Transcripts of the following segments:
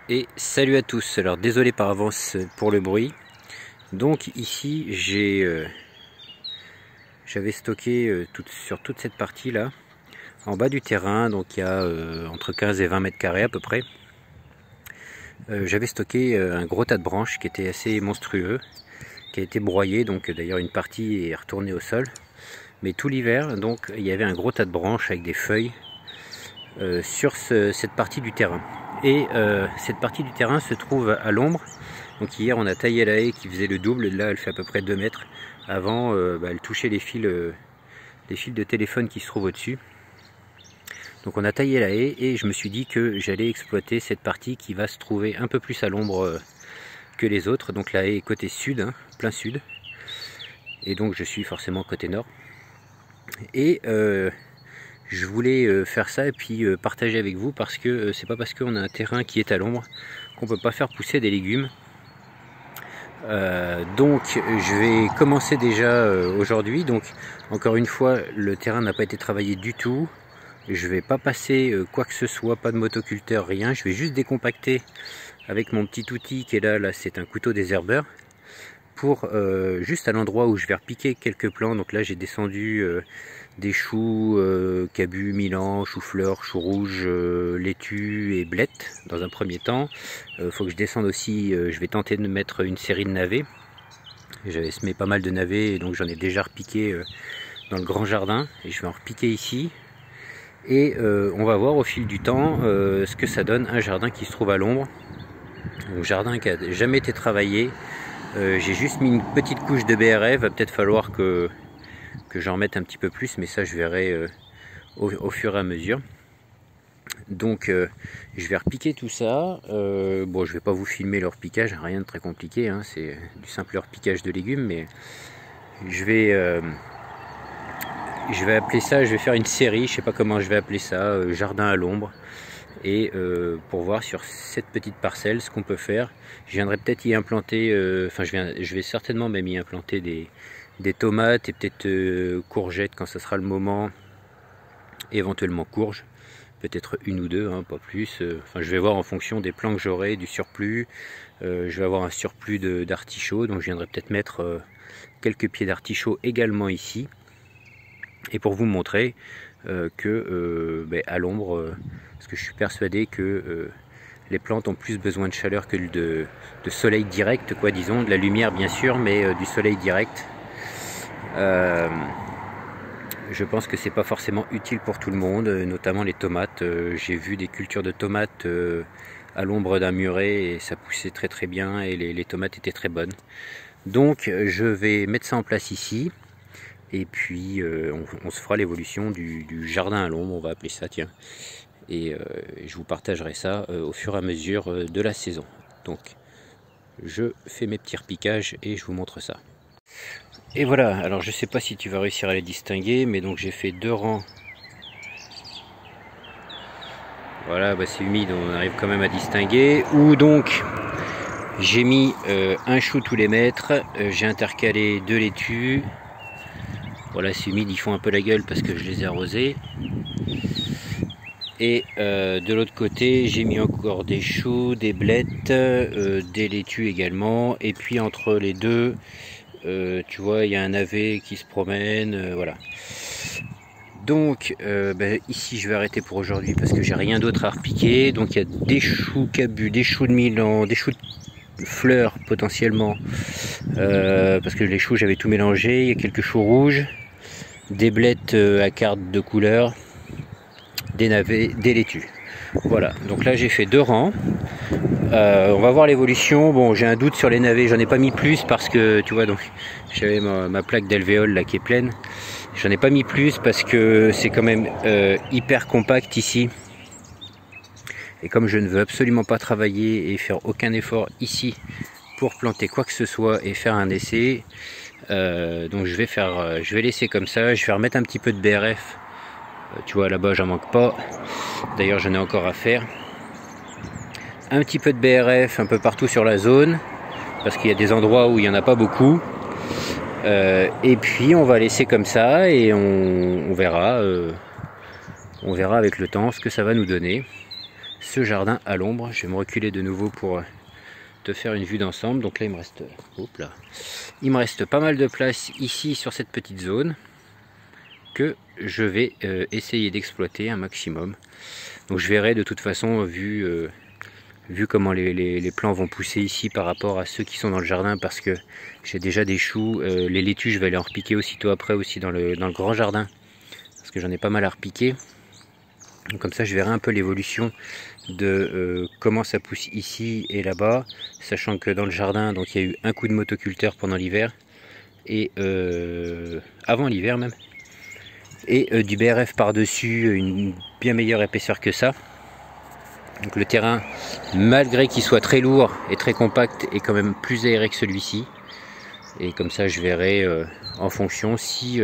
Et salut à tous. Alors désolé par avance pour le bruit. Donc ici j'avais stocké sur toute cette partie là, en bas du terrain, donc il y a entre 15 et 20 mètres carrés à peu près. J'avais stocké un gros tas de branches qui était assez monstrueux, qui a été broyé, donc d'ailleurs une partie est retournée au sol. Mais tout l'hiver, donc il y avait un gros tas de branches avec des feuilles sur cette partie du terrain. Et cette partie du terrain se trouve à l'ombre. Donc hier on a taillé la haie qui faisait le double, là elle fait à peu près 2 mètres. Avant elle touchait les fils de téléphone qui se trouvent au-dessus. Donc on a taillé la haie et je me suis dit que j'allais exploiter cette partie qui va se trouver un peu plus à l'ombre que les autres. Donc la haie est côté sud, hein, plein sud. Et donc je suis forcément côté nord. Et je voulais faire ça et puis partager avec vous, parce que c'est pas parce qu'on a un terrain qui est à l'ombre qu'on peut pas faire pousser des légumes. Donc je vais commencer déjà aujourd'hui. Donc encore une fois, le terrain n'a pas été travaillé du tout. Je vais pas passer quoi que ce soit, pas de motoculteur, rien. Je vais juste décompacter avec mon petit outil qui est là c'est un couteau désherbeur, pour juste à l'endroit où je vais repiquer quelques plants. Donc là j'ai descendu des choux, cabus, milan, choux-fleurs, choux rouges, laitue et blettes dans un premier temps. Faut que je descende aussi, je vais tenter de mettre une série de navets. J'avais semé pas mal de navets et donc j'en ai déjà repiqué dans le grand jardin, et je vais en repiquer ici. Et on va voir au fil du temps ce que ça donne, un jardin qui se trouve à l'ombre. Un jardin qui n'a jamais été travaillé. J'ai juste mis une petite couche de BRF, va peut-être falloir que j'en mette un petit peu plus, mais ça je verrai au fur et à mesure. Donc je vais repiquer tout ça. Bon, je vais pas vous filmer le repiquage, rien de très compliqué, hein, c'est du simple repiquage de légumes, mais je vais appeler ça, je vais faire une série, je sais pas comment je vais appeler ça, jardin à l'ombre. Et pour voir sur cette petite parcelle ce qu'on peut faire. Je viendrai peut-être y implanter, je vais certainement même y implanter des tomates et peut-être courgettes quand ça sera le moment, éventuellement courges, peut-être une ou deux, hein, pas plus. Je vais voir en fonction des plants que j'aurai, du surplus. Je vais avoir un surplus d'artichauts, donc je viendrai peut-être mettre quelques pieds d'artichauts également ici. Et pour vous montrer à l'ombre, parce que je suis persuadé que les plantes ont plus besoin de chaleur que de soleil direct, quoi, disons, de la lumière bien sûr, mais du soleil direct. Je pense que c'est pas forcément utile pour tout le monde, notamment les tomates. J'ai vu des cultures de tomates à l'ombre d'un muret et ça poussait très très bien, et les tomates étaient très bonnes. Donc je vais mettre ça en place ici. Et puis on se fera l'évolution du jardin à l'ombre, on va appeler ça, tiens. Et je vous partagerai ça au fur et à mesure de la saison. Donc je fais mes petits repiquages et je vous montre ça. Et voilà, alors je sais pas si tu vas réussir à les distinguer, mais donc j'ai fait 2 rangs. Voilà, c'est humide, on arrive quand même à distinguer. Ou donc j'ai mis un chou tous les mètres, j'ai intercalé 2 laitues. Voilà, c'est humide, ils font un peu la gueule parce que je les ai arrosés. Et de l'autre côté, j'ai mis encore des choux, des blettes, des laitues également. Et puis entre les deux, tu vois, il y a un navet qui se promène, voilà. Donc ici, je vais arrêter pour aujourd'hui parce que j'ai rien d'autre à repiquer. Donc il y a des choux cabus, des choux de milan, des choux de fleurs potentiellement. Parce que les choux, j'avais tout mélangé. Il y a quelques choux rouges, des blettes à cartes de couleur, des navets, des laitues. Voilà, donc là j'ai fait 2 rangs. On va voir l'évolution. Bon, j'ai un doute sur les navets, j'en ai pas mis plus parce que tu vois, donc j'avais ma plaque d'alvéole là qui est pleine. J'en ai pas mis plus parce que c'est quand même hyper compact ici. Et comme je ne veux absolument pas travailler et faire aucun effort ici pour planter quoi que ce soit et faire un essai, donc je vais laisser comme ça. Je vais remettre un petit peu de BRF. Tu vois, là-bas j'en manque pas. D'ailleurs j'en ai encore à faire. Un petit peu de BRF un peu partout sur la zone, parce qu'il y a des endroits où il n'y en a pas beaucoup. Et puis on va laisser comme ça et on verra avec le temps ce que ça va nous donner. ce jardin à l'ombre. Je vais me reculer de nouveau pour te faire une vue d'ensemble. Donc là il me reste pas mal de place ici sur cette petite zone que je vais essayer d'exploiter un maximum. Donc je verrai de toute façon vu comment les plants vont pousser ici par rapport à ceux qui sont dans le jardin, parce que j'ai déjà des choux. Les laitues je vais les repiquer aussitôt après aussi dans le grand jardin, parce que j'en ai pas mal à repiquer. Donc comme ça je verrai un peu l'évolution de comment ça pousse ici et là-bas, sachant que dans le jardin donc il y a eu un coup de motoculteur pendant l'hiver, et avant l'hiver même, et du BRF par-dessus, une bien meilleure épaisseur que ça. Donc le terrain, malgré qu'il soit très lourd et très compact, est quand même plus aéré que celui-ci. Et comme ça je verrai en fonction si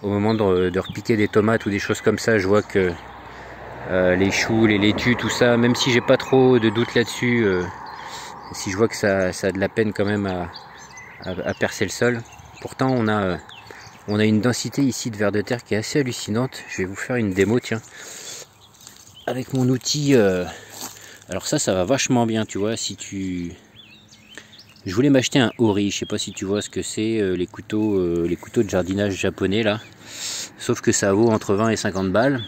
au moment de repiquer des tomates ou des choses comme ça, je vois que les choux, les laitues, tout ça, même si j'ai pas trop de doute là-dessus, si je vois que ça a de la peine quand même à percer le sol. Pourtant on a une densité ici de vers de terre qui est assez hallucinante. Je vais vous faire une démo, tiens, avec mon outil. Alors ça va vachement bien, tu vois. Je voulais m'acheter un ori, je sais pas si tu vois ce que c'est, les couteaux de jardinage japonais là, sauf que ça vaut entre 20 et 50 balles,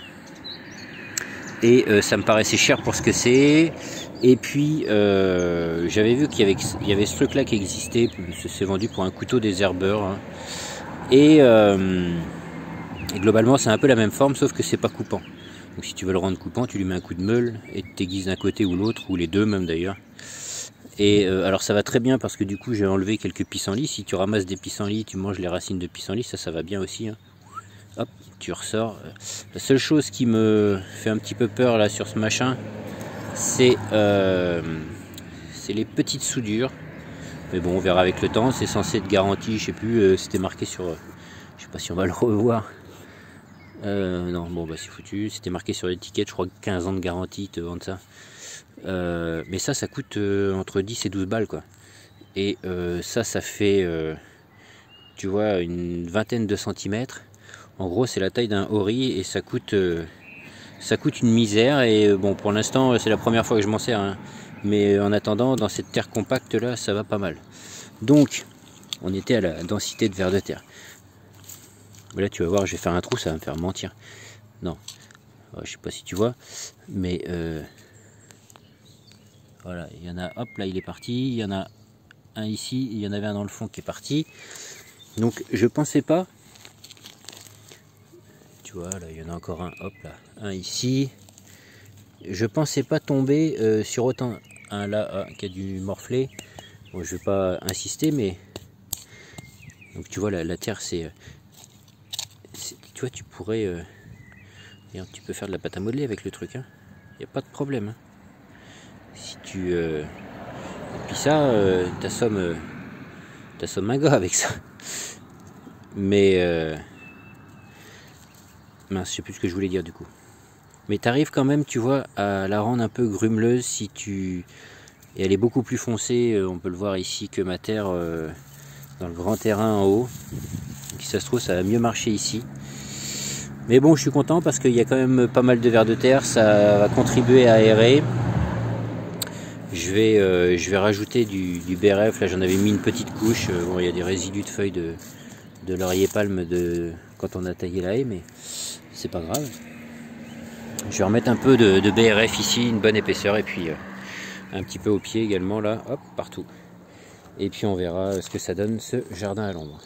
et ça me paraissait cher pour ce que c'est. Et puis j'avais vu qu'il y avait ce truc là qui existait, c'est vendu pour un couteau désherbeur, hein. Et globalement c'est un peu la même forme, sauf que c'est pas coupant. Donc si tu veux le rendre coupant, tu lui mets un coup de meule et tu t'aiguises d'un côté ou l'autre, ou les deux même d'ailleurs. Et alors ça va très bien parce que du coup j'ai enlevé quelques pissenlits. Si tu ramasses des pissenlits, tu manges les racines de pissenlits, ça va bien aussi, hein. Hop, tu ressors. La seule chose qui me fait un petit peu peur là sur ce machin, c'est les petites soudures. Mais bon, on verra avec le temps. C'est censé être garanti, je sais plus, c'était marqué sur... je sais pas si on va le revoir. Non, bon bah c'est foutu. C'était marqué sur l'étiquette, je crois que 15 ans de garantie, te vendent ça. Mais ça coûte entre 10 et 12 balles quoi. Et ça fait, tu vois, une vingtaine de centimètres. En gros c'est la taille d'un ori, et ça coûte une misère. Et bon, pour l'instant c'est la première fois que je m'en sers, hein. Mais en attendant, dans cette terre compacte là, ça va pas mal. Donc on était à la densité de vers de terre. Là tu vas voir, je vais faire un trou, ça va me faire mentir. Non, je sais pas si tu vois, mais voilà, il y en a, hop là il est parti, il y en a un ici, il y en avait un dans le fond qui est parti. Donc je pensais pas, tu vois là il y en a encore un, hop là, un ici. Je pensais pas tomber sur autant, un là qui a dû morfler. Bon, je vais pas insister, mais donc tu vois la terre c'est tu vois, tu pourrais tu peux faire de la pâte à modeler avec le truc, hein. Il n'y a pas de problème, hein. Si tu et puis ça t'assommes un gars avec ça. Mais mince, je sais plus ce que je voulais dire du coup. Mais tu arrives quand même, tu vois, à la rendre un peu grumeleuse si tu... Et elle est beaucoup plus foncée, on peut le voir ici, que ma terre dans le grand terrain en haut. Donc si ça se trouve, ça va mieux marcher ici. Mais bon, je suis content parce qu'il y a quand même pas mal de vers de terre, ça va contribuer à aérer. Je vais rajouter du BRF, là j'en avais mis une petite couche. Bon, il y a des résidus de feuilles de laurier palme quand on a taillé la haie, mais c'est pas grave. Je vais remettre un peu de BRF ici, une bonne épaisseur, et puis un petit peu au pied également, là, hop, partout. Et puis on verra ce que ça donne, ce jardin à l'ombre.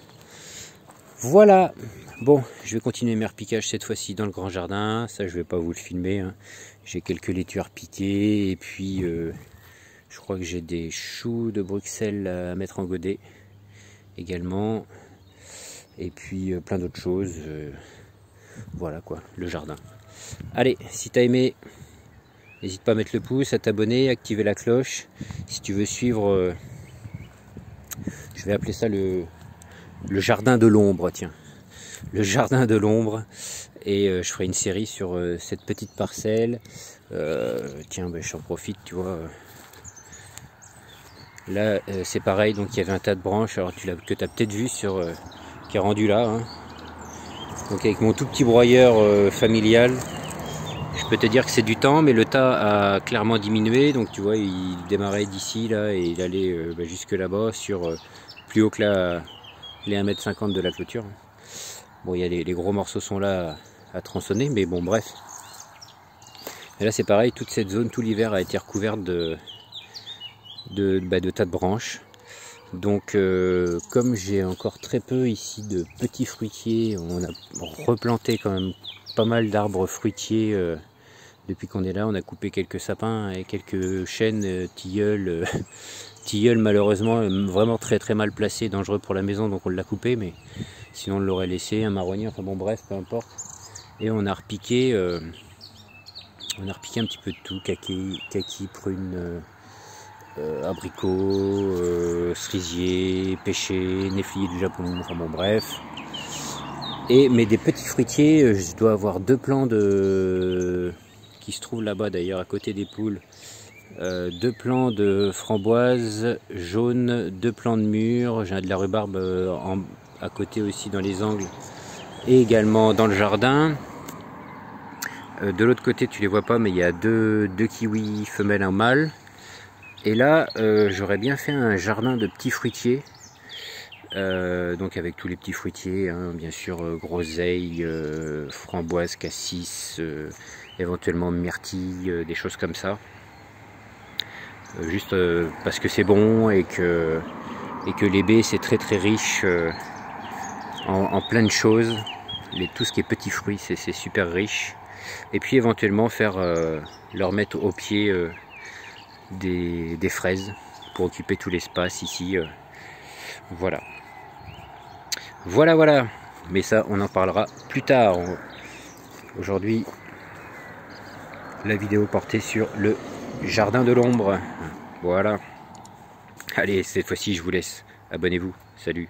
Voilà. Bon, je vais continuer mes repiquages cette fois-ci dans le grand jardin. Ça, je vais pas vous le filmer, hein. J'ai quelques laitues repiquées, et puis je crois que j'ai des choux de Bruxelles à mettre en godet également. Et puis plein d'autres choses. Voilà quoi, le jardin. Allez, si tu as aimé, n'hésite pas à mettre le pouce, à t'abonner, à activer la cloche. Si tu veux suivre, je vais appeler ça le jardin de l'ombre, tiens. Le jardin de l'ombre. Et je ferai une série sur cette petite parcelle. Tiens, ben, j'en profite, tu vois. Là, c'est pareil, donc il y avait un tas de branches, alors que tu as peut-être vu sur qui est rendu là, hein. Donc avec mon tout petit broyeur familial, Je peux te dire que c'est du temps, mais le tas a clairement diminué. Donc tu vois, il démarrait d'ici là et il allait jusque là-bas sur plus haut que les 1,50 m de la clôture. Bon, il y a les gros morceaux sont là à tronçonner, mais bon, bref. Et là c'est pareil, toute cette zone tout l'hiver a été recouverte de tas de branches. Donc comme j'ai encore très peu ici de petits fruitiers, on a replanté quand même pas mal d'arbres fruitiers depuis qu'on est là. On a coupé quelques sapins et quelques chênes, tilleuls. Tilleul malheureusement vraiment très mal placé, dangereux pour la maison, donc on l'a coupé, mais sinon on l'aurait laissé, un marronnier, enfin bon bref, peu importe. Et on a repiqué un petit peu de tout, kaki, prune, abricots, cerisier, pêcher, néflier du Japon, enfin bon bref. Mais des petits fruitiers, je dois avoir 2 plants qui se trouvent là-bas d'ailleurs à côté des poules. 2 plants de framboises jaunes, 2 plants de mûres, j'ai de la rhubarbe à côté aussi dans les angles et également dans le jardin. De l'autre côté tu les vois pas, mais il y a deux kiwis femelles, un mâle. Et là j'aurais bien fait un jardin de petits fruitiers, donc avec tous les petits fruitiers, hein, bien sûr groseille, framboise, cassis, éventuellement myrtille, des choses comme ça. Juste parce que c'est bon et que les baies c'est très riche en plein de choses. Tout ce qui est petits fruits c'est super riche. Et puis éventuellement leur mettre au pied des fraises pour occuper tout l'espace ici. Voilà. Mais ça on en parlera plus tard. Aujourd'hui la vidéo portée sur le jardin de l'ombre. Voilà. Allez, cette fois-ci je vous laisse. Abonnez-vous. Salut.